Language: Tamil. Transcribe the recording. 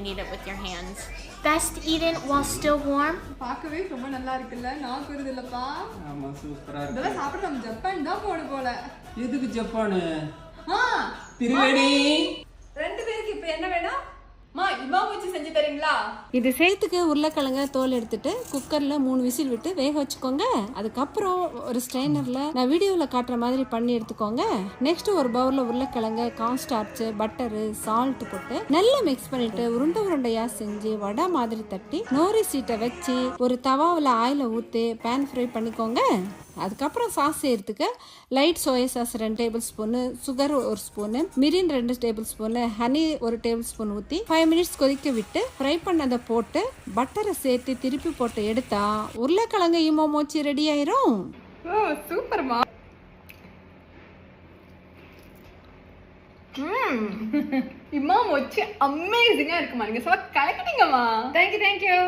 knead it with your hands. Best eaten while still warm. பார்க்கவே ரொம்ப நல்லா இருக்குல்ல, நான் கூறுது இல்லப்பா. ஆமா சூப்பரா இருக்கு. இதெல்லாம் சாப்பிட நம்ம ஜப்பான் தான் போடு போல. எதுக்கு ஜப்பான்? திருவேணி. ரெண்டு பேருக்கு இப்போ என்ன வேணும்? மா இமாம் வச்சு செஞ்சு தரீங்களா? இது செய்யறதுக்கு உருளைக்கிழங்க தோல் எடுத்துட்டு குக்கர்ல 3 விசில் விட்டு வேக வச்சுக்கோங்க. அதுக்கப்புறம் ஒரு ஸ்ட்ரெயினர்ல நான் வீடியோல காட்டுற மாதிரி பண்ணி எடுத்துக்கோங்க. நெக்ஸ்ட் ஒரு பவுல்ல உருளைக்கிழங்க, கார்ன் ஸ்டார்ச், பட்டர், சால்ட் போட்டு நல்லா மிக்ஸ் பண்ணிட்டு உருண்டையா செஞ்சு வடை மாதிரி தட்டி நோரி சீட்டை வச்சு ஒரு தவாவில் ஆயில ஊற்றி பேன் ஃப்ரை பண்ணிக்கோங்க. அதுக்கப்புறம் சாஸ் செய்யறதுக்கு light soya sauce 2 table spoon, sugar 1 spoon, mirin 2 table spoon, honey 1 table spoon ஊற்றி 5 மினிட்ஸ் கொதிக்க விட்டு ஃப்ரை பண்ணதை போட்டு பட்டரை சேர்த்து திருப்பி போட்டு எடுத்தா உருளைக்கிழங்கு இமோமோச்சி ரெடி ஆயிரும். ஓ சூப்பர்மா. இமாம் வச்சு அமேசிங்கா இருக்குமா, நீங்க சொல்ல கலக்கிட்டீங்கம்மா. Thank you.